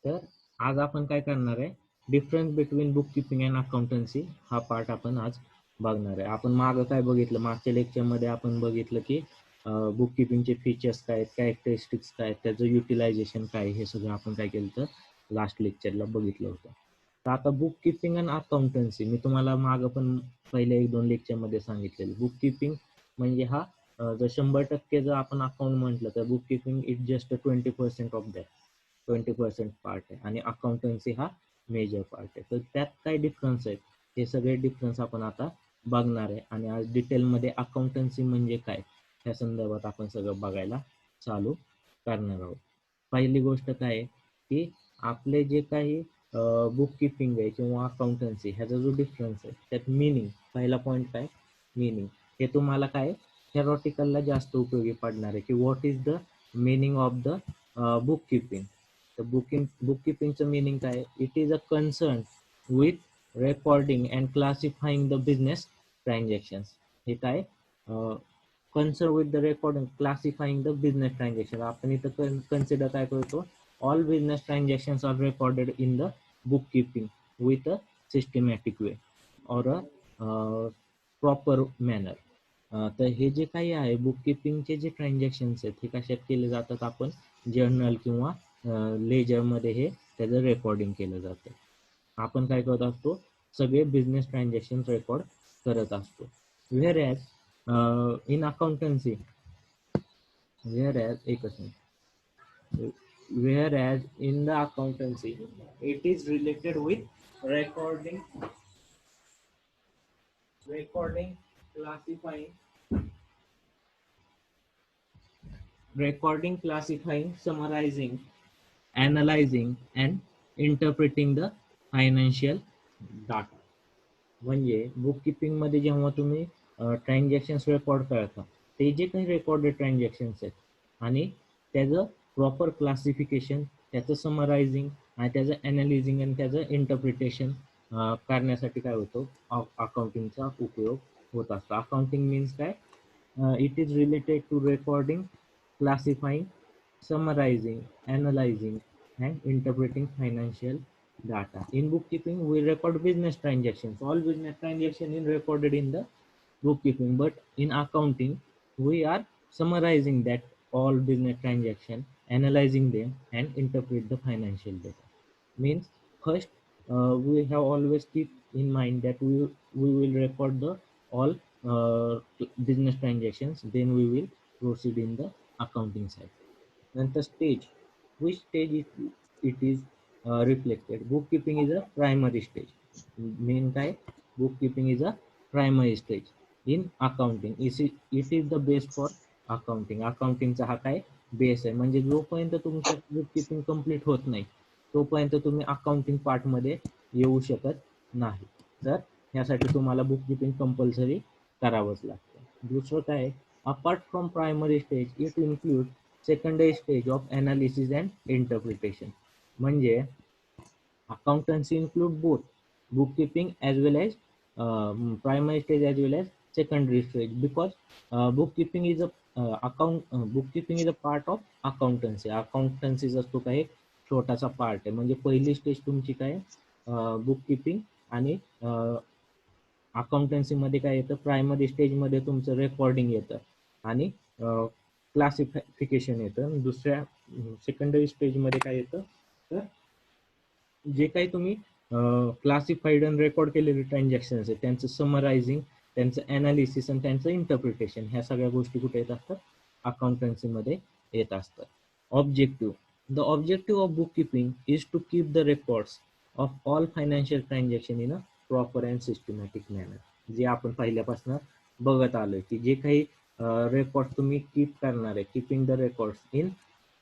तर आज आपण काय करणार आहे, difference between book keeping and accountancy हा पार्ट आपण आज बघणार आहे. आपण मागं काय बघितलं, मागच्या लेक्चरमध्ये आपण बघितलं की बुक किपिंगचे फीचर्स काय आहेत, कॅरेक्टरिस्टिक्स काय आहेत, त्याचं युटिलायझेशन काय, हे सगळं आपण काय केलं तर लास्ट लेक्चरला बघितलं होतं. तर आता बुक किपिंग अँड अकाउंटन्सी मी तुम्हाला मागं पण पहिल्या 1-2 लेक्चरमध्ये सांगितलेलं. बुक किपिंग म्हणजे हा जर 100% जर आपण अकाउंट म्हटलं तर book keeping is just 20% of that. 20% part आहे आणि अकाउंटन्सी हा मेजर पार्ट आहे. तर त्यात काय डिफरन्स आहेत, हे सगळे डिफरन्स आपण आता बघणार आहे आणि आज डिटेलमध्ये अकाउंटन्सी म्हणजे काय या संदर्भात आपण सगळं बघायला चालू करणार आहोत. पहिली गोष्ट काय आहे की आपले जे काही बुक किपिंग आहे किंवा अकाउंटन्सी ह्याचा जो डिफरन्स आहे त्यात मिनिंग, पहिला पॉईंट काय, मिनिंग. हे तुम्हाला काय थेरॉटिकलला जास्त उपयोगी पडणार आहे की what is the meaning of the book keeping. तर bookkeepingचं meaning काय आहे? It is a concern with recording and classifying the business transactions. हे काय concern with the recording classifying the business transactions. आपण इथं कन्सिडर काय करतो, all business transactions are recorded in the bookkeeping with a systematic way or a proper manner. तर हे जे काही आहे बुक किपिंगचे जे ट्रान्झॅक्शन्स आहेत हे कशात केले जातात, आपण जर्नल किंवा लेजरमध्ये हे त्याचं रेकॉर्डिंग केलं जातं. आपण काय करत असतो, सगळे बिझनेस ट्रान्झॅक्शन रेकॉर्ड करत असतो. Whereas in accountancy, whereas एकच minute, whereas in the accountancy it is related with recording classifying, summarizing, analyzing and interpreting the financial data. म्हणजे बुक किपिंग मध्ये जेव्हा तुम्ही ट्रान्झॅक्शन्स रेकॉर्ड करता, ते जे काही रेकॉर्डेड ट्रान्झॅक्शन्स आहेत आणि त्याचं प्रॉपर क्लासिफिकेशन, त्याचं समरायझिंग आणि त्याचं ॲनालिझिंग आणि त्याचं इंटरप्रिटेशन करण्यासाठी काय होतं, अकाउंटिंगचा उपयोग होत असतो. अकाउंटिंग मीन्स काय, it is related to recording, classifying, summarizing, analyzing, and interpreting financial data. In bookkeeping, we record business transactions. All business transactions is recorded in the bookkeeping, but in accounting, we are summarizing that all business transactions, analyzing them, and interpret the financial data. Means first, we have always keep in mind that we will record the all business transactions, then we will proceed in the accounting side. And the stage, which stage it is reflected. Bookkeeping is a primary stage. Main काय, bookkeeping is a primary stage in accounting. It is the base for accounting. Accountingचा हा काय base आहे. म्हणजे जोपर्यंत तुमचं bookkeeping complete होत नाही तोपर्यंत तुम्ही अकाउंटिंग पार्टमध्ये येऊ शकत नाही. तर ह्यासाठी तुम्हाला बुककीपिंग कंपल्सरी करावंच लागतं. दुसरं काय, apart from primary stage it include secondary stage of analysis and interpretation. म्हणजे accountancy include both bookkeeping as well as primary stage as well as secondary stage, because bookkeeping is a bookkeeping is a part of accountancy. Accountancy असतो काय, एक छोटासा part आहे. म्हणजे पहिली stage तुमची काय, बुककीपिंग आणि अकाउंटन्सी मध्ये काय येतं, प्रायमरी स्टेज मध्ये तुमचं रेकॉर्डिंग येतं आणि क्लासिफिकेशन येतं. दुसऱ्या सेकंडरी स्टेज मध्ये काय येतं, तर जे काही तुम्ही क्लासिफाईड आणि रेकॉर्ड केलेले ट्रान्झॅक्शन्स आहेत त्यांचं समरायझिंग, त्यांचं ॲनालिसिस आणि त्यांचं इंटरप्रिटेशन, ह्या सगळ्या गोष्टी कुठे येत असतात, अकाउंटन्सीमध्ये येत असतात. Objective, the objective of book keeping is to keep the records of all financial transaction in a proper and systematic manner. जे आपण पहिल्यापासून बघत आलोय की जे काही रेकॉर्ड तुम्ही कीप करणार आहे, keeping the records in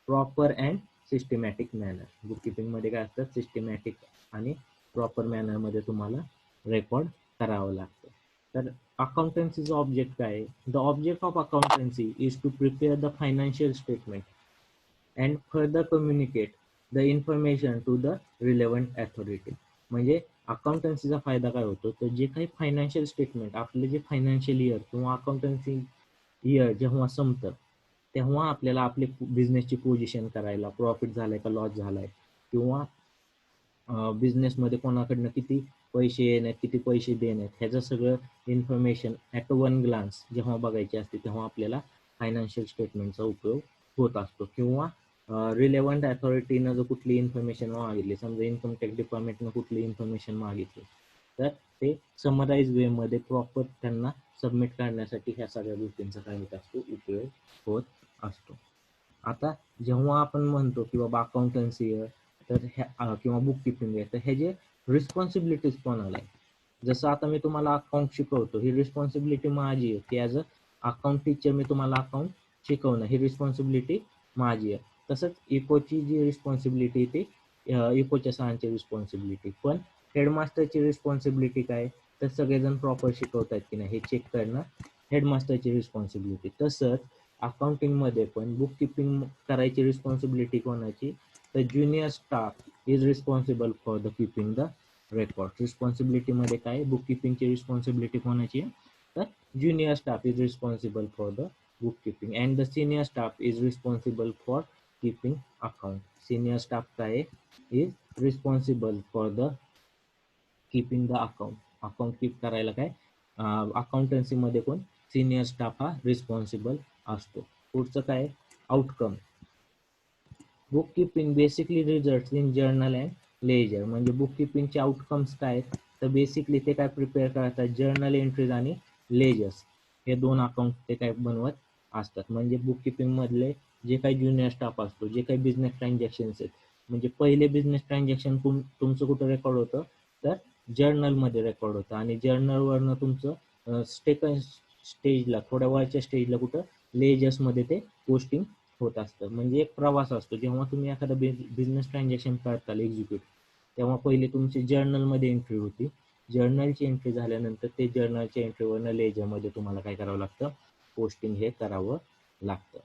proper and systematic manner. Bookkeeping मध्ये काय असतं, सिस्टमॅटिक आणि प्रॉपर मॅनर मध्ये तुम्हाला रेकॉर्ड करावं लागतं. तर अकाउंटन्सीचं ऑब्जेक्ट काय आहे, the object of accountancy is to prepare the financial statement and further communicate the information to the relevant authority. म्हणजे अकाउंटन्सीचा फायदा काय होतो, तर जे काही फायनान्शियल स्टेटमेंट, आपले जे फायनान्शियल इयर किंवा अकाउंटन्सी इयर जेव्हा संपतं तेव्हा आपल्याला आपले बिझनेसची पोझिशन करायला, प्रॉफिट झालाय का लॉस झालाय किंवा बिझनेसमध्ये कोणाकडनं किती पैसे येण्यात किती पैसे देण्यात ह्याचं सगळं इन्फॉर्मेशन ॲट वन ग्लान्स जेव्हा बघायची असते तेव्हा आपल्याला फायनान्शियल स्टेटमेंटचा उपयोग होत असतो. किंवा रिलेव्हंट अथॉरिटीनं जर कुठली इन्फॉर्मेशन मागितली, समजा इन्कम टॅक्स डिपार्टमेंटनं कुठली इन्फॉर्मेशन मागितली, तर ते समराईज वेमध्ये प्रॉपर त्यांना सबमिट करण्यासाठी ह्या सगळ्या गोष्टींचा काय होत असतो, उपयोग होत असतो. आता जेव्हा आपण म्हणतो की बाबा अकाउंटन्सी आहे तर ह्या किंवा बुक किपिंग आहे, तर ह्याचे रिस्पॉन्सिबिलिटीज कोणाला आहे? जसं आता मी तुम्हाला अकाउंट शिकवतो, ही रिस्पॉन्सिबिलिटी माझी आहे की ॲज अ अकाउंट टीचर मी तुम्हाला अकाउंट शिकवणं ही रिस्पॉन्सिबिलिटी माझी आहे. तसंच इकोची जी रिस्पॉन्सिबिलिटी ती इकोच्या सहांची रिस्पॉन्सिबिलिटी. पण हेडमास्टरची रिस्पॉन्सिबिलिटी काय, तर सगळेजण प्रॉपर शिकवतात की नाही हे चेक करणं हेडमास्टरची रिस्पॉन्सिबिलिटी. तसंच अकाउंटिंगमध्ये पण बुक किपिंग करायची रिस्पॉन्सिबिलिटी कोणाची, तर junior staff is responsible for the keeping the record. रिस्पॉन्सिबिलिटीमध्ये काय, बुक किपिंगची रिस्पॉन्सिबिलिटी कोणाची आहे, तर junior staff is responsible for the book keeping and the senior staff is responsible for keeping account. Senior staff काय is responsible for the keeping the account. Account keep करायला काय अकाउंटन्सीमध्ये कोण, सिनियर स्टाफ हा responsible असतो. पुढचं काय, outcome. Book keeping basically result in journal and ledger. म्हणजे book किपिंगचे आउटकम्स काय आहेत, तर बेसिकली ते काय प्रिपेअर करतात, जर्नल एंट्रीज आणि लेजर्स हे दोन अकाउंट ते काय बनवत असतात. म्हणजे बुक किपिंग मधले जे काही ज्युनियर स्टाफ असतो, जे काही बिझनेस ट्रान्झॅक्शन्स आहेत, म्हणजे पहिले बिझनेस ट्रान्झॅक्शन तुमचं कुठं रेकॉर्ड होतं, तर जर्नलमध्ये रेकॉर्ड होतं. आणि जर्नलवरनं तुमचं सेकंड स्टेजला, थोड्या वरच्या स्टेजला कुठं लेजर्समध्ये ते पोस्टिंग होत असतं. म्हणजे एक प्रवास असतो. जेव्हा तुम्ही एखादा बिझनेस ट्रान्झॅक्शन करताल एक्झिक्यूट, तेव्हा पहिले तुमची जर्नलमध्ये एंट्री होती. जर्नलची एंट्री झाल्यानंतर ते जर्नलच्या एंट्रीवरनं लेजरमध्ये तुम्हाला काय करावं लागतं, पोस्टिंग हे करावं लागतं.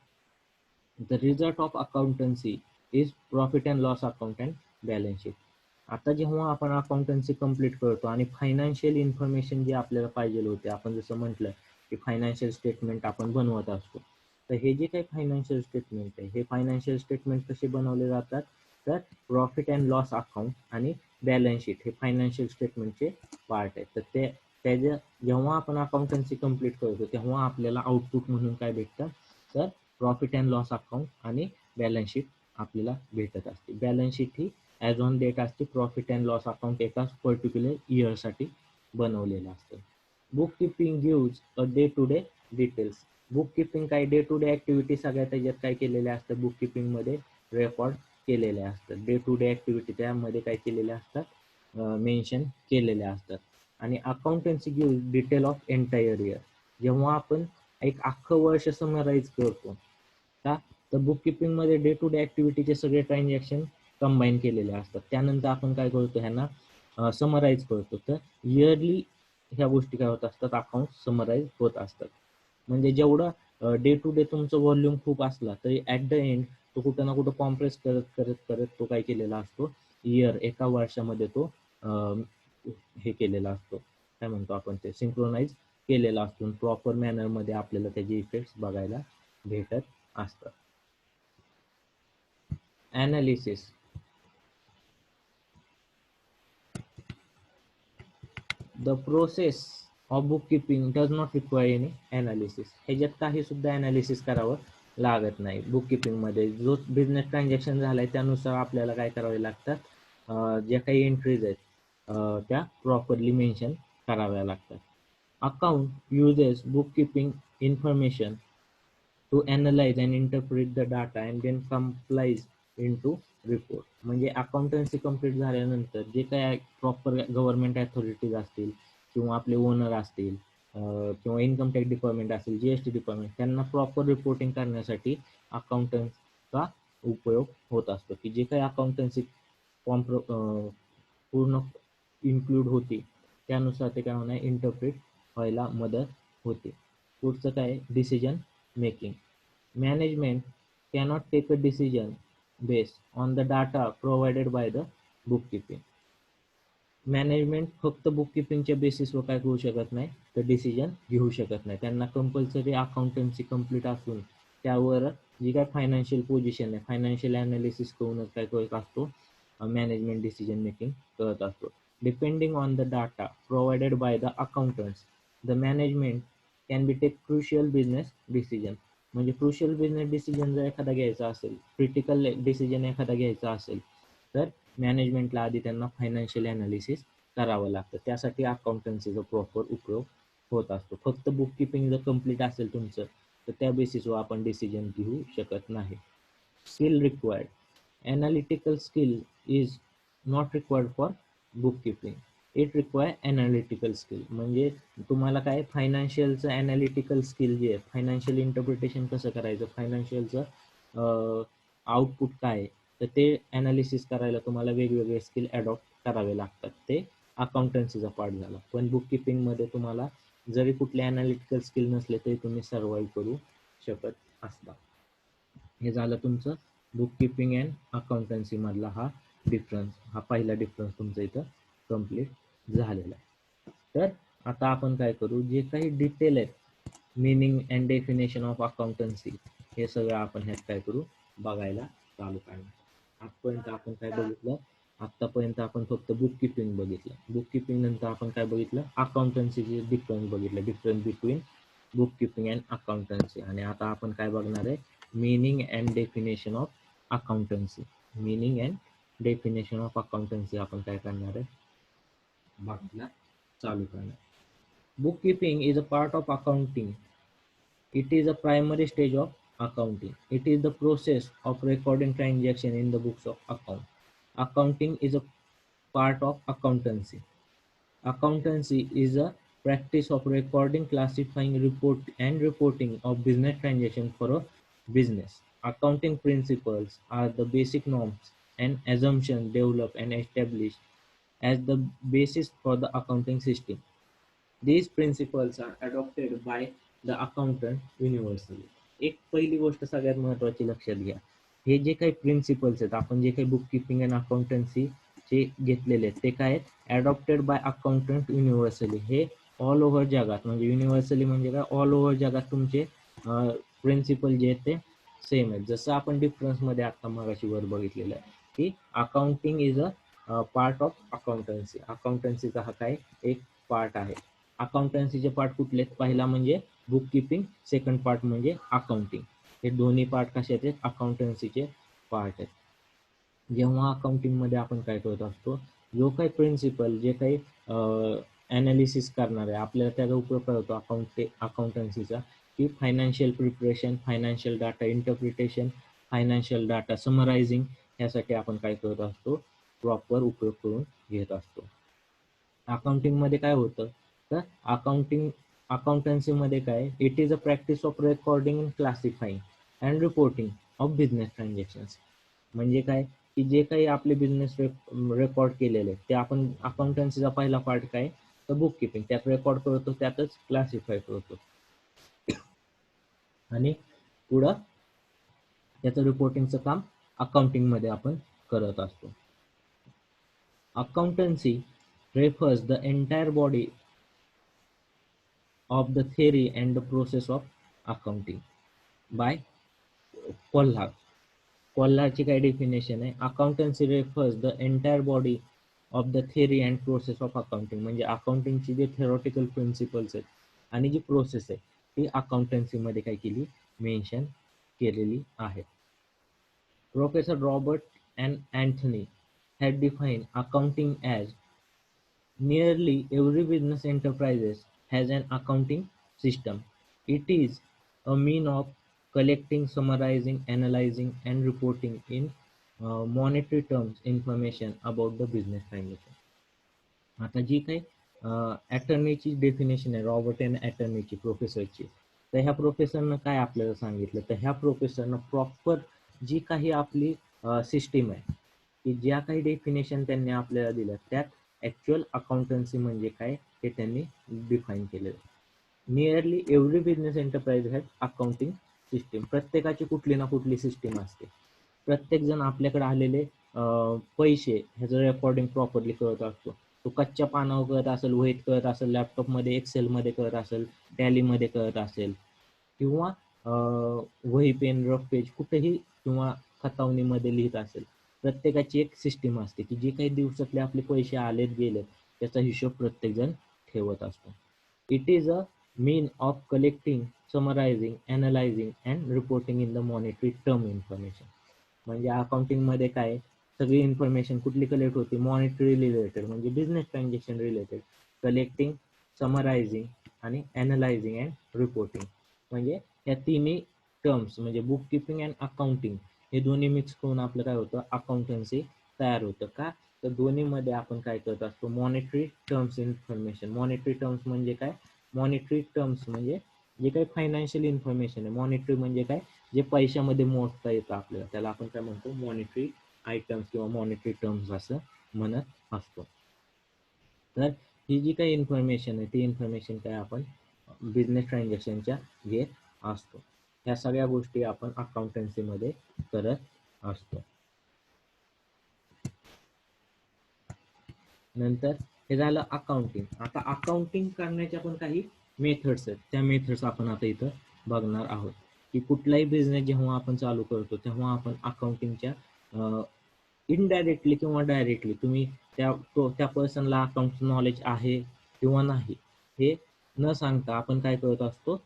The result of accountancy is profit and loss account and balance sheet. आता जेव्हा आपण अकाउंटन्सी कंप्लीट करतो आणि फायनान्शियल इन्फॉर्मेशन जे आपल्याला पाहिजे होते, आपण जसं म्हटलं की फायनान्शियल स्टेटमेंट आपण बनवत असतो, तर हे जे काही फायनान्शियल स्टेटमेंट आहे, हे फायनान्शियल स्टेटमेंट कसे बनवले जातात, तर प्रॉफिट अँड लॉस अकाउंट आणि बॅलन्स शीट हे फायनान्शियल स्टेटमेंटचे पार्ट आहेत. तर त्याच्या जेव्हा आपण अकाउंटन्सी कंप्लीट करतो तेव्हा आपल्याला आउटपुट म्हणून काय भेटतं, तर प्रॉफिट अँड लॉस अकाउंट आणि बॅलन्स शीट आपल्याला भेटत असते. बॅलन्स शीट ही ॲज ऑन डेट असते, प्रॉफिट अँड लॉस अकाउंट एका पर्टिक्युलर इयरसाठी बनवलेलं असतं. Book keeping gives a day to day details. Book keeping काय डे टू डे ॲक्टिव्हिटी सगळ्या त्याच्यात काय केलेल्या असतात, बुक किपिंगमध्ये रेकॉर्ड केलेल्या असतात. डे टू डे ॲक्टिव्हिटी त्यामध्ये काय केलेल्या असतात, मेन्शन केलेल्या असतात. आणि accountancy give detail of entire year. जेव्हा आपण एक अख्खं वर्ष समराईज करतो का, तर बुक किपिंगमध्ये डे टू डे ॲक्टिव्हिटीचे सगळे ट्रान्झॅक्शन कंबाईन केलेले असतात. त्यानंतर आपण काय करतो, ह्यांना समराईज करतो. तर इयरली ह्या गोष्टी काय होत असतात, अकाउंट समराईज होत असतात. म्हणजे जेवढं डे टू डे तुमचं व्हॉल्यूम खूप असला तरी ॲट द एंड तो कुठं ना कुठं कॉम्प्रेस करत करत करत तो काय केलेला असतो, इयर एका वर्षामध्ये तो हे केलेला असतो, काय म्हणतो आपण ते सिंक्रोनाइज केलेला असतो. प्रॉपर मॅनरमध्ये आपल्याला त्याचे इफेक्ट्स बघायला भेटत असतात. Analysis. The process of book keeping does not require any analysis. ह्याच्यात काही सुद्धा ॲनालिसिस करावं लागत नाही. बुक किपिंगमध्ये जो बिझनेस ट्रान्झॅक्शन झाला आहे त्यानुसार आपल्याला काय करावे लागतात, ज्या काही एंट्रीज आहेत त्या प्रॉपरली मेन्शन कराव्या लागतात. Account uses book keeping information to analyse and interpret the data and then compiles in to report. म्हणजे अकाउंटन्सी कंप्लीट झाल्यानंतर जे काय प्रॉपर गव्हर्नमेंट अथॉरिटीज असतील किंवा आपले ओनर असतील किंवा इन्कम टॅक्स डिपार्टमेंट असेल, GST डिपार्टमेंट, त्यांना प्रॉपर रिपोर्टिंग करण्यासाठी अकाउंटन्सचा उपयोग होत असतो. की जे काही अकाउंटन्सी पूर्ण इन्क्लूड होती त्यानुसार ते काय होणार, इंटरप्रिट व्हायला मदत होते. पुढचं काय, decision making. Management cannot take a decision based on the data provided by the book keeping. Management फक्त बुक किपिंगच्या बेसिसवर काय करू शकत नाही, तर डिसिजन घेऊ शकत नाही. त्यांना कंपल्सरी अकाउंटन्सी कंप्लीट असून त्यावर जी काय फायनान्शियल पोझिशन आहे, फायनान्शियल ॲनालिसिस करूनच काय करत असतो, मॅनेजमेंट डिसिजन मेकिंग करत असतो. Depending on the data provided by the accountants the management can be take crucial business decision. म्हणजे क्रुशियल बिझनेस डिसिजन जर एखादा घ्यायचा असेल, क्रिटिकल डिसिजन एखादा घ्यायचा असेल, तर मॅनेजमेंटला आधी त्यांना फायनान्शियल अनालिसिस करावं लागतं. त्यासाठी अकाउंटन्सीचा प्रॉपर उपयोग होत असतो. फक्त बुक किपिंग जर कम्प्लीट असेल तुमचं, तर त्या बेसिसवर आपण डिसिजन घेऊ शकत नाही. Skill required. Analytical skill is not required for bookkeeping. It require analytical skill. म्हणजे तुम्हाला काय फायनान्शियलचं अनालिटिकल स्किल जे आहे, फायनान्शियल इंटरप्रिटेशन कसं करायचं, फायनान्शियलचं आउटपुट काय आहे, तर ते अनालिसिस करायला तुम्हाला वेगवेगळे स्किल अडॉप्ट करावे लागतात. ते अकाउंटन्सीचा पार्ट झाला. पण बुक किपिंगमध्ये तुम्हाला जरी कुठले अनालिटिकल स्किल नसले तरी तुम्ही सर्वाईव्ह करू शकत असता. हे झालं तुमचं बुक किपिंग अँड अकाउंटन्सी मधला हा डिफरन्स, हा पहिला डिफरन्स तुमचा इथं कम्प्लीट झालेला आहे. तर आता आपण काय करू, जे काही डिटेल आहेत meaning and definition of accountancy, हे सगळं आपण ह्यात काय करू बघायला चालू करणार. आजपर्यंत आपण काय बघितलं, आतापर्यंत आपण फक्त बुक किपिंग बघितलं. बुक किपिंग नंतर आपण काय बघितलं, अकाउंटन्सीचे डिफरन्स बघितलं, difference between book keeping and accountancy. आणि आता आपण काय बघणार आहे, meaning and definition of accountancy. meaning and definition of accountancy आपण काय करणार आहे बघायला चालू करणार. Bookkeeping is a part of accounting. It is a primary stage of accounting. It is the process of recording transaction in the books of account. Accounting is a part of accountancy. Accountancy is a practice of recording, classifying, reporting of business transactions for a business. Accounting principles are the basic norms and assumptions developed and established as the basis for the accounting system. These principles are adopted by the accountant universally. एक पहिली गोष्ट सगळ्यात महत्त्वाची लक्षात घ्या, हे जे काही प्रिन्सिपल्स आहेत, आपण जे काही बुक किपिंग अँड अकाउंटन्सी चे घेतलेले आहेत, ते काय अडॉप्टेड बाय अकाउंटंट युनिव्हर्सली. हे ऑल ओव्हर जगात, म्हणजे युनिव्हर्सली म्हणजे काय, ऑल ओव्हर जगात तुमचे प्रिन्सिपल जे आहेत ते सेम आहेत. जसं आपण डिफरन्समध्ये आता मगाशी वर बघितलेलं आहे की accounting is a part of accountancy. अकाउंटन्सीचा हा काय एक पार्ट आहे. अकाउंटन्सीचे पार्ट कुठले आहेत, पहिला म्हणजे बुक किपिंग, सेकंड पार्ट म्हणजे अकाउंटिंग. हे दोन्ही पार्ट कशाचे आहेत, अकाउंटन्सीचे पार्ट आहेत. जेव्हा अकाउंटिंग मध्ये आपण काय करत असतो, जो काही प्रिन्सिपल जे काही अनालिसिस करणार आहे आपल्याला त्याचा उपयोग करतो अकाउंटन्सीचा, की financial preparation, financial data interpretation, financial data summarising, यासाठी आपण काय करत असतो, प्रॉपर उपयोग करून घेत असतो. अकाउंटिंग मध्ये काय होतं, तर अकाउंटन्सी मध्ये काय, it is a practice of recording and classifying and reporting of business transactions. म्हणजे काय, की जे काही आपले बिझनेस रेकॉर्ड केलेले ते आपण, अकाउंटन्सीचा पहिला पार्ट काय, तर बुक किपिंग, त्यात रेकॉर्ड करतो, त्यातच क्लासिफाय करतो आणि पुढं त्याचं रिपोर्टिंगचं काम अकाउंटिंग मध्ये आपण करत असतो. Accountancy refers the entire body of the theory and the process of accounting by Kollár. कोल्हारची काय डेफिनेशन आहे, accountancy refers the entire body of the theory and process of accounting. म्हणजे अकाउंटिंगची जे थेरॉटिकल प्रिन्सिपल्स आहेत आणि जी प्रोसेस आहे ती अकाउंटन्सीमध्ये काय केली, मेन्शन केलेली आहे. Professor Robert N Anthony had defined accounting as nearly every business enterprise has an accounting system. It is a mean of collecting, summarizing, analyzing, and reporting in monetary terms information about the business transaction. आता जी काही अटर्नीची definition आहे, Robert N अटर्नीची, प्रोफेसरची, तर ह्या प्रोफेसरनं काय आपल्याला सांगितलं, तर ह्या प्रोफेसरनं प्रॉपर जी काही आपली सिस्टीम आहे, की ज्या काही डेफिनेशन त्यांनी आपल्याला दिल्या, त्यात ॲक्च्युअल अकाउंटन्सी म्हणजे काय हे त्यांनी डिफाईन केलेलं. Nearly every business enterprise has accounting system. प्रत्येकाची कुठली ना कुठली सिस्टीम असते. प्रत्येक जण आपल्याकडे आलेले पैसे ह्याचं रेकॉर्डिंग प्रॉपरली करत असतो. तो कच्च्या पानावर करत असेल, वहीत करत असेल, लॅपटॉपमध्ये एक्सेलमध्ये करत असेल, टॅलीमध्ये करत असेल, किंवा वही पेन रफ पेज कुठेही किंवा खतावणीमध्ये लिहित असेल, प्रत्येकाची एक सिस्टीम असते की जे काही दिवसातले आपले पैसे आलेत गेलेत त्याचा हिशोब प्रत्येकजण ठेवत असतो. It is a mean of collecting, summarizing, analyzing and reporting in the monetary term information. म्हणजे अकाउंटिंग मध्ये काय सगळी इन्फॉर्मेशन कुठली कलेक्ट होती, मॉनिटरी रिलेटेड म्हणजे बिझनेस ट्रान्झॅक्शन रिलेटेड, कलेक्टिंग, समरायझिंग आणि अनालायझिंग अँड रिपोर्टिंग. म्हणजे या तिन्ही टर्म्स म्हणजे बुक किपिंग अँड अकाउंटिंग हे दोन्ही मिक्स करून आपलं काय होतं अकाउंटन्सी तयार होतं. का तर दोन्हीमध्ये आपण काय करत असतो monetary terms information. Monetary terms म्हणजे काय, मॉनिटरी टर्म्स म्हणजे जे काही फायनान्शियल इन्फॉर्मेशन आहे. मॉनिटरी म्हणजे काय, जे पैशामध्ये मोजता येतं आपल्याला, त्याला आपण काय म्हणतो मॉनिटरी आयटम्स किंवा मॉनिटरी टर्म्स असं म्हणत असतो. तर ही जी काही इन्फॉर्मेशन आहे ती इन्फॉर्मेशन काय आपण बिझनेस ट्रान्झॅक्शनच्या घेत असतो. ह्या सगळ्या गोष्टी आपण अकाउंटन्सीमध्ये करत असतो. नंतर हे झालं अकाउंटिंग. आता अकाउंटिंग करण्याच्या पण काही मेथड्स आहेत, त्या मेथड्स आपण आता इथं बघणार आहोत की कुठलाही बिझनेस जेव्हा आपण चालू करतो तेव्हा आपण अकाउंटिंगच्या इनडायरेक्टली किंवा डायरेक्टली तुम्ही त्या पर्सनला अकाउंट नॉलेज आहे किंवा नाही हे न सांगता आपण काय करत असतो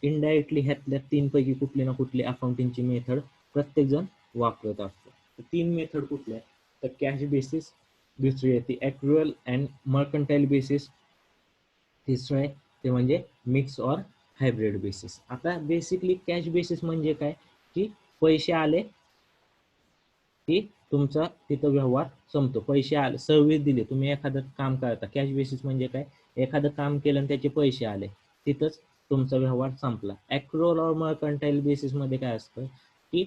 इनडायरेक्टली ह्यातल्या तीनपैकी कुठली ना कुठली अकाउंटिंगची मेथड प्रत्येक जण वापरत असतो. तर तीन मेथड कुठल्या, तर कॅश बेसिस, दुसरी आहे ती ॲक्रुअल अँड मर्कंटाईल बेसिस, तिसरं आहे ते म्हणजे मिक्स ऑर हायब्रिड बेसिस. आता बेसिकली कॅश बेसिस म्हणजे काय की पैसे आले की तुमचा तिथं व्यवहार संपतो. पैसे आले, सर्व्हिस दिली, तुम्ही एखादं काम करता, कॅश बेसिस म्हणजे काय, एखादं काम केलं आणि त्याचे पैसे आले तिथंच तुमचा व्यवहार संपला. ॲक्रुअल ऑर मर्कंटाईल बेसिस मध्ये काय असतं की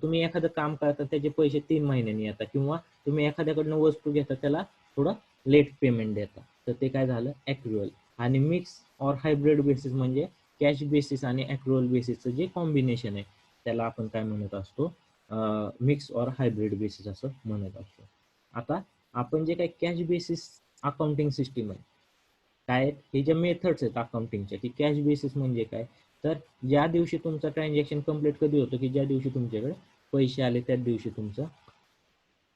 तुम्ही एखादं काम करता त्याचे पैसे 3 महिन्यांनी येतात किंवा तुम्ही एखाद्याकडनं वस्तू घेता त्याला थोडं लेट पेमेंट देता, तर ते काय झालं ॲक्रुअल. आणि मिक्स ऑर हायब्रिड बेसिस म्हणजे कॅश बेसिस आणि ॲक्रुअल बेसिसचं जे कॉम्बिनेशन आहे त्याला आपण काय म्हणत असतो मिक्स ऑर हायब्रिड बेसिस असं म्हणत असतो. आता आपण जे काही कॅश बेसिस अकाउंटिंग सिस्टीम आहे काय हे ज्या मेथड्स आहेत अकाउंटिंगच्या की कॅश बेसिस म्हणजे काय, तर ज्या दिवशी तुमचं ट्रान्झॅक्शन कम्प्लीट कधी होतं की ज्या दिवशी तुमच्याकडे पैसे आले त्याच दिवशी तुमचा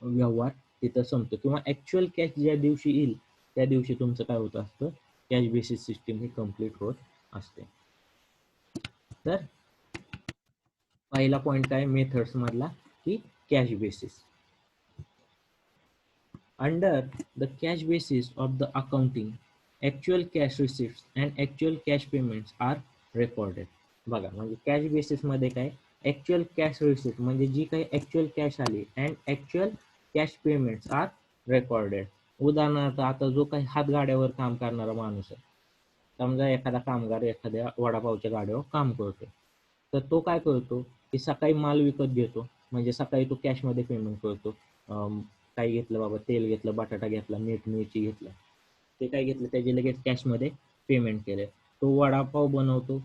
व्यवहार तिथं संपतो किंवा ॲक्च्युअल कॅश ज्या दिवशी येईल त्या दिवशी तुमचं काय होत असतं कॅश बेसिस सिस्टीम ही कम्प्लीट होत असते. तर पहिला पॉईंट काय मेथड्स मधला की cash basis. Under the cash basis of the accounting, actual cash receipts and actual cash payments are recorded. बघा म्हणजे कॅश बेसिस मध्ये काय ऍक्च्युअल कॅश रिसिप्ट म्हणजे जी काही ऍक्च्युअल कॅश आली and actual cash payments are recorded. उदाहरणार्थ आता जो काही हातगाड्यावर काम करणारा माणूस आहे, समजा एखादा कामगार एखाद्या वडापावच्या गाड्यावर काम करतो, तर तो काय करतो की सकाळी माल विकत घेतो, म्हणजे सकाळी तो कॅशमध्ये पेमेंट करतो. काही घेतलं बाबा, तेल घेतलं, बटाटा घेतला, मीठ मिरची घेतलं, ते काय घेतलं त्याचे लगेच कॅशमध्ये पेमेंट केले. तो वडापाव बनवतो,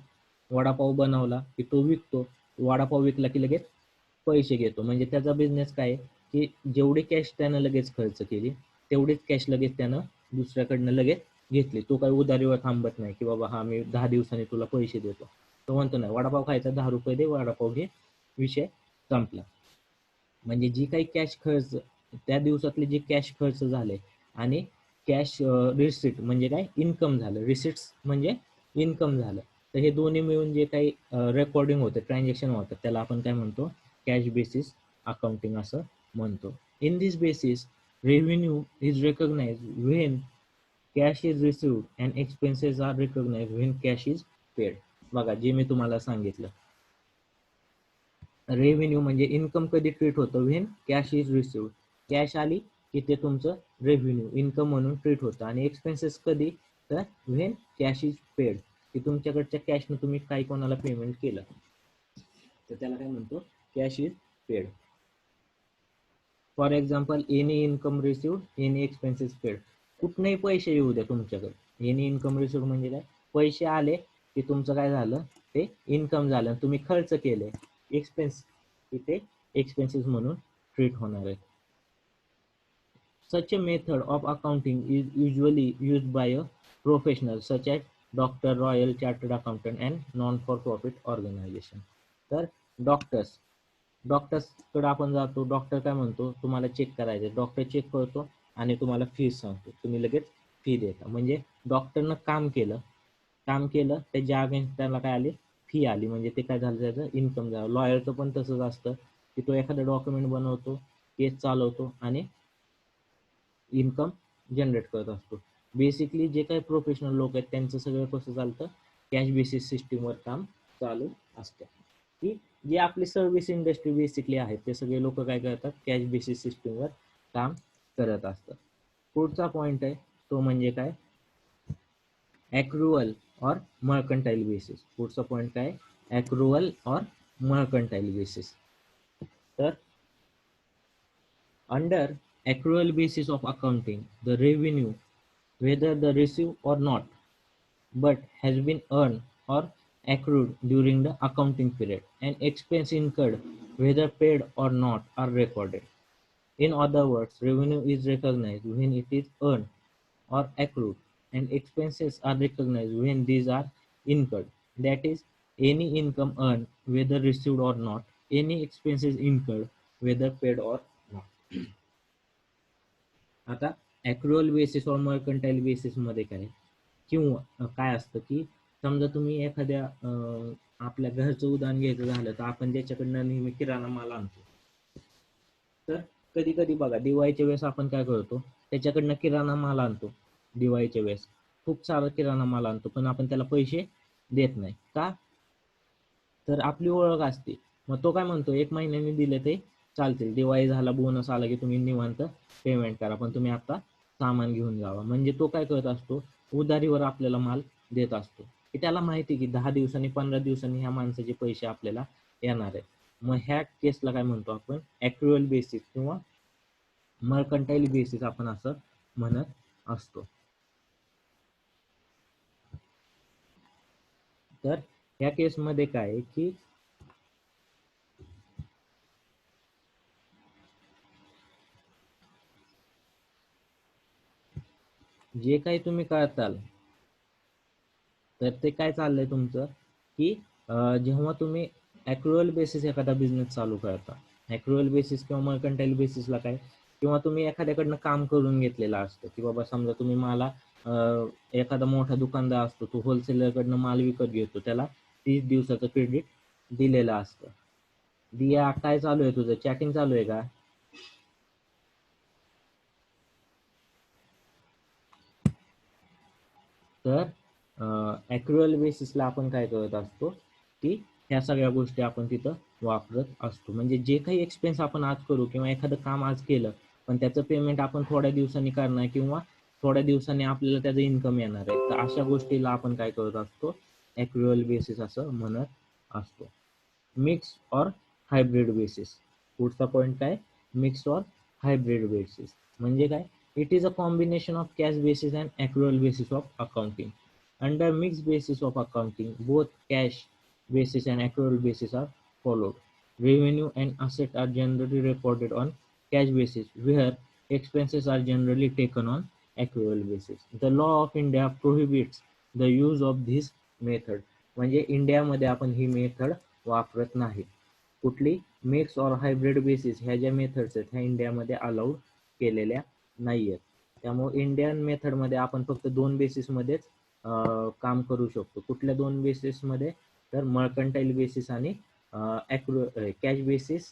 वडापाव बनवला की तो विकतो, वडापाव विकला की लगेच पैसे घेतो. म्हणजे त्याचा बिझनेस काय की जेवढी कॅश त्यानं लगेच खर्च केली तेवढीच कॅश लगेच त्यानं दुसऱ्याकडनं लगेच घेतली. तो काही उधारीवर थांबत नाही की बाबा हा मी 10 दिवसांनी तुला पैसे देतो. तो म्हणतो नाही, वडापाव खायचा 10 रुपये दे, वडापाव घे, विषय संपला. म्हणजे जी काही कॅश खर्च त्या दिवसातले जे कॅश खर्च झाले आणि कॅश रिसिट म्हणजे काय इन्कम झालं, रिसिट्स म्हणजे इन्कम झालं, तर हे दोन्ही मिळून जे काही रेकॉर्डिंग होतं ट्रान्झॅक्शन होतं त्याला आपण काय म्हणतो कॅश बेसिस अकाउंटिंग असं म्हणतो. In this basis revenue is recognise when cash is received and expenses are recognise when cash is paid. बघा जे मी तुम्हाला सांगितलं, रेव्हेन्यू म्हणजे इन्कम कधी ट्रीट होतं when cash is received, cash आली की ते तुमचं रेव्हेन्यू इन्कम म्हणून ट्रीट होतं. आणि एक्सपेन्सेस कधी, तर व्हेन कॅश इज पेड, की तुमच्याकडच्या कॅशनं तुम्ही काही कोणाला पेमेंट केलं तर त्याला काय म्हणतो cash is paid. For example any income received any expenses paid. कुठनंही पैसे येऊ द्या तुमच्याकडे, एनी इन्कम रिसिव्ड म्हणजे काय, पैसे आले की तुमचं काय झालं ते इन्कम झालं, तुम्ही खर्च केले, एक्सपेन्स इथे एक्सपेन्सेस म्हणून ट्रीट होणार आहे. Such a method of accounting is usually used by a professional such as doctor, royal chartered accountant and non-for-profit organization. तर डॉक्टर्स डॉक्टरकडे आपण जातो, डॉक्टर काय म्हणतो, तुम्हाला चेक करायचं, डॉक्टर चेक करतो आणि तुम्हाला फीस सांगतो, तुम्ही लगेच फी देता. म्हणजे डॉक्टरनं काम केलं त्याच्या अगेन्स्ट त्याला काय आली, फी आली, म्हणजे ते काय झालं, त्याचं इन्कम झालं. लॉयरचं पण तसंच असतं की तो एखादा डॉक्युमेंट बनवतो, केस चालवतो आणि इन्कम जनरेट करत असतो. बेसिकली जे काही प्रोफेशनल लोक आहेत त्यांचं सगळं कसं चालतं, कॅश बेसिस सिस्टीमवर काम चालू असतं. की जे आपली सर्व्हिस इंडस्ट्री बेसिकली आहेत ते सगळे लोक काय करतात, कॅश बेसिस सिस्टीमवर काम करत असतात. पुढचा पॉइंट आहे तो म्हणजे काय, ॲक्रुअल और मर्कंटाइल बेसिस. पुढचा पॉइंट काय, ॲक्रुअल और मर्कंटाइल बेसिस. तर under accrual basis of accounting, the revenue, whether the received or not, but has been earned or accrued during the accounting period, and expense incurred, whether paid or not, are recorded. In other words, revenue is recognized when it is earned or accrued, and expenses are recognized when these are incurred. That is, any income earned, whether received or not, any expenses incurred, whether paid or not. आता ॲक्रुअल basis और mercantile basis मध्ये काय, किंवा काय असतं की समजा तुम्ही एखाद्या आपल्या घरचं उदाहरण घ्यायचं झालं तर आपण ज्याच्याकडनं नेहमी किराणा माल आणतो, तर कधी कधी बघा दिवाळीच्या वेळेस आपण काय करतो, त्याच्याकडनं किराणा माल आणतो, दिवाळीच्या वेळेस खूप सारा किराणा माल आणतो, पण आपण त्याला पैसे देत नाही का, तर आपली ओळख असते. मग तो काय म्हणतो, 1 महिन्याने दिले ते चालतील, दिवाळी झाला, बोनस आला की तुम्ही निवांत पेमेंट करा, पण तुम्ही आता सामान घेऊन जावा. म्हणजे तो काय करत असतो, उधारीवर आपल्याला माल देत असतो, की त्याला माहिती की 10 दिवसांनी 15 दिवसांनी ह्या माणसाचे पैसे आपल्याला येणार आहेत. मग ह्या केसला काय म्हणतो आपण, ॲक्रुअल बेसिस किंवा मर्कंटाइल बेसिस आपण असं म्हणत असतो. तर ह्या केसमध्ये काय आहे की जे काही तुम्ही करताल तर ते काय चाललंय तुमचं, की जेव्हा तुम्ही ॲक्रुअल बेसिस एखादा बिझनेस चालू करता, ॲक्रुअल बेसिस किंवा मर्कंटाइल बेसिसला काय, किंवा तुम्ही एखाद्याकडनं काम करून घेतलेलं असतं, की बाबा समजा तुम्ही मला एखादा मोठा दुकानदार असतो, तो होलसेलरकडनं माल विकत घेतो, त्याला 30 दिवसाचं क्रेडिट दिलेलं असतं. दिया काय चालू आहे तुझं, चॅटिंग चालू आहे का? तर ॲक्रुअल बेसिसला आपण काय करत असतो, की ह्या सगळ्या गोष्टी आपण तिथं वापरत असतो. म्हणजे जे काही एक्सपेन्स आपण आज करू किंवा एखादं काम आज केलं, पण त्याचं पेमेंट आपण थोड्या दिवसांनी करणार किंवा थोड्या दिवसांनी आपल्याला त्याचं इन्कम येणार आहे, तर अशा गोष्टीला आपण काय करत असतो, ॲक्रुअल बेसिस असं म्हणत असतो. Mix or hybrid basis. पुढचा पॉईंट काय, मिक्स और हायब्रिड बेसिस म्हणजे काय, it is a combination of cash basis and accrual basis of accounting. Under mixed basis of accounting, both cash basis and accrual basis are followed. Revenue and assets are generally recorded on cash basis, where expenses are generally taken on accrual basis. The law of India prohibits the use of this method. म्हणजे इंडियामध्ये आपण ही method वापरत नाही. कुठली, mix or hybrid basis ह्या ज्या methods आहेत ह्या इंडियामध्ये अलाउड केलेल्या नाही आहेत. त्यामुळे इंडियन मेथडमध्ये आपण फक्त 2 बेसिसमध्येच काम करू शकतो. कुठल्या 2 बेसिसमध्ये, तर मर्कंटाइल बेसिस आणि कॅश बेसिस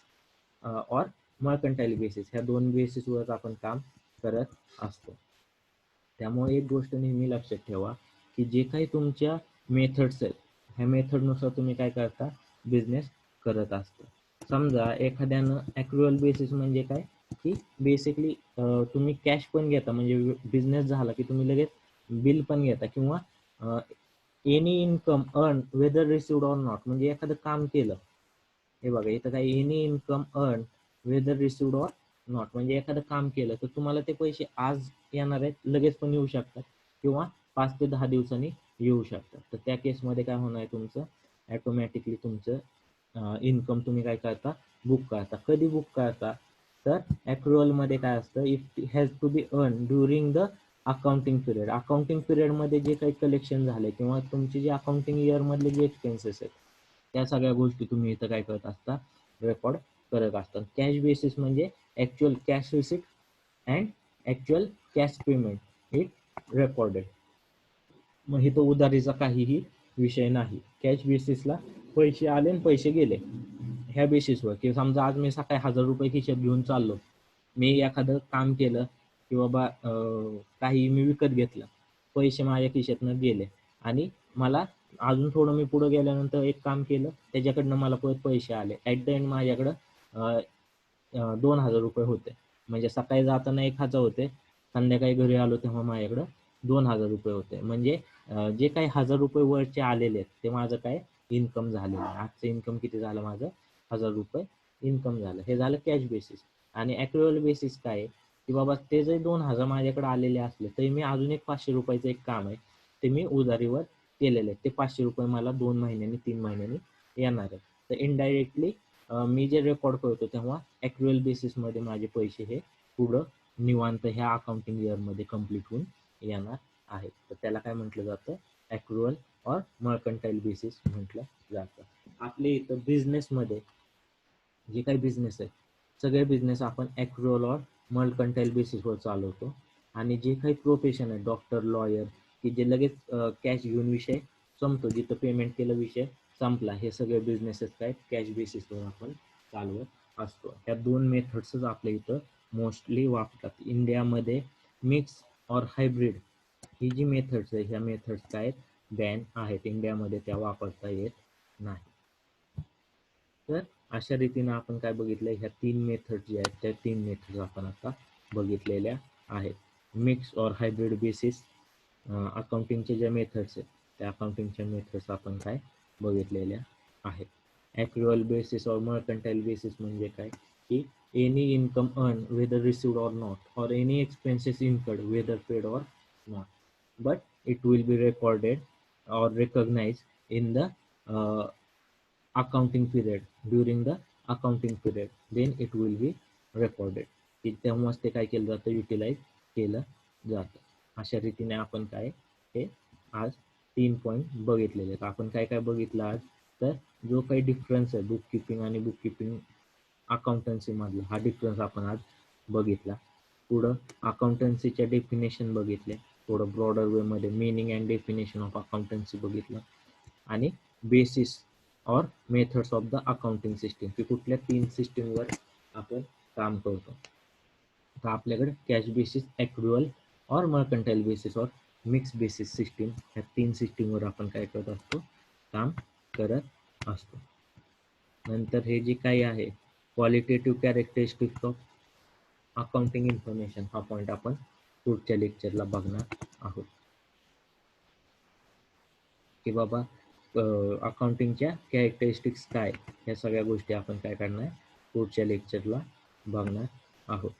और मर्कंटाइल बेसिस ह्या 2 बेसिसवर आपण काम करत असतो. त्यामुळे एक गोष्ट नेहमी लक्षात ठेवा, की जे काही तुमच्या मेथड्स आहेत ह्या मेथडनुसार तुम्ही काय करता, बिझनेस करत असता. समजा एखाद्यानं ॲक्रुअल बेसिस म्हणजे काय, की बेसिकली तुम्ही कॅश पण घेता, म्हणजे बिझनेस झाला की तुम्ही लगेच बिल पण घेता, किंवा any income earn whether received or not, म्हणजे एखादं काम केलं, हे बघा इथं काय, any income earn whether received or not, म्हणजे एखादं काम केलं तर तुम्हाला ते पैसे आज येणार आहेत, लगेच पण येऊ शकतात, किंवा 5 ते 10 दिवसांनी येऊ शकतात. तर त्या केसमध्ये काय होणार आहे, तुमचं ॲटोमॅटिकली तुमचं इन्कम तुम्ही काय करता, बुक करता. कधी बुक करता, तर ॲक्रुअलमध्ये काय असतं, it has to be earn during the accounting period. Accounting पिरियडमध्ये जे काही कलेक्शन झाले किंवा तुमचे जे अकाउंटिंग इयरमधले जे एक्सपेन्सेस आहेत त्या सगळ्या गोष्टी तुम्ही इथं काय करत असता, रेकॉर्ड फरक असतात. कॅश बेसिस म्हणजे actual cash receipt and actual cash payment it recorded. मग इथं उधारीचा काहीही विषय नाही. कॅश बेसिसला पैसे आले आणि पैसे गेले ह्या बेसिसवर, की समजा आज मी सकाळी 1000 रुपये खिशात घेऊन चाललो, मी एखादं काम केलं की बाबा काही मी विकत घेतलं, पैसे माझ्या खिशातनं गेले आणि मला अजून थोडं मी पुढे गेल्यानंतर एक काम केलं, त्याच्याकडनं मला परत पैसे आले. ॲट द एंड माझ्याकडं 2000 रुपये होते. म्हणजे सकाळी जाताना 1000 होते, संध्याकाळी घरी आलो तेव्हा माझ्याकडं 2000 रुपये होते. म्हणजे जे काही 1000 रुपये वरचे आलेले आहेत ते माझं काय इन्कम झालेलं आहे. आजचं इन्कम किती झालं माझं? 1000 रुपये इन्कम झालं. हे झालं कॅश बेसिस. आणि ॲक्रुअल बेसिस काय आहे, की बाबा ते जरी 2000 माझ्याकडे आलेले असले तरी मी अजून एक 500 रुपयाचं एक काम आहे ते मी उधारीवर केलेलं आहे. ते 500 रुपये मला 2 महिन्यांनी 3 महिन्यांनी येणार आहे. तर इनडायरेक्टली मी जे रेकॉर्ड करतो तेव्हा ॲक्रुअल बेसिसमध्ये माझे पैसे हे पुढं निवांत ह्या अकाउंटिंग इयरमध्ये कंप्लीट होऊन येणार आहेत. तर त्याला काय म्हटलं जातं? ॲक्रुअल और मर्कंटाईल बेसिस म्हटलं जातं. आपल्या इथं बिझनेसमध्ये जे काही बिझनेस आहे, सगळे बिझनेस आपण ॲक्रुअल और मर्कंटाईल बेसिसवर चालवतो. आणि जे काही प्रोफेशन आहे, डॉक्टर, लॉयर, की जे लगेच कॅश घेऊन विषय संपतो, जिथं पेमेंट केलं विषय संपला, हे सगळे बिझनेसेस काय कॅश बेसिसवर आपण चालवत असतो. ह्या 2 मेथड्सच आपल्या इथं मोस्टली वापरतात. इंडियामध्ये mix or hybrid he G methods आहे, ह्या मेथड्स काय बॅन आहेत. इंडियामध्ये त्या वापरता येत नाही. तर अशा रीतीनं आपण काय बघितलं, ह्या 3 मेथड जे आहेत त्या 3 मेथड्स आपण आता बघितलेल्या आहेत. मिक्स और हायब्रिड बेसिस अकाउंटिंगचे ज्या मेथड्स आहेत त्या अकाउंटिंगच्या मेथड्स आपण काय बघितलेल्या आहेत. Accrual basis or mercantile basis म्हणजे काय, की any income earn whether received or not or any expenses incurred whether paid or not, but it will be recorded or recognized in the accounting period. During the accounting period, then it will be recorded. की तेव्हाच ते काय केलं जातं, utilise केलं जातं. अशा रीतीने आपण काय हे आज 3 पॉईंट बघितलेले आहेत. आपण काय काय बघितलं आज, तर जो काही डिफरन्स आहे बुक किपिंग आणि बुक किपिंग अकाउंटन्सी मधला, हा डिफरन्स आपण आज बघितला. पुढं अकाउंटन्सीच्या डेफिनेशन बघितले, थोडं ब्रॉडर वेमध्ये meaning and definition of accountancy बघितलं, आणि बेसिस और methods of the accounting system, की कुठल्या 3 सिस्टीमवर आपण काम करतो. तर आपल्याकडे कॅश बेसिस, ॲक्रुअल और मर्कंटाईल बेसिस और मिक्स बेसिस सिस्टीम, ह्या 3 सिस्टीमवर आपण काय करत असतो, काम करत असतो. नंतर हे जे काही आहे qualitative characteristics of accounting information, हा पॉईंट आपण पुढच्या लेक्चरला बघणार आहोत. की बाबा अकाउंटिंगच्या कॅरेक्टरिस्टिक्स काय, ह्या सगळ्या गोष्टी आपण काय करणार पुढच्या लेक्चरला बघणार आहोत.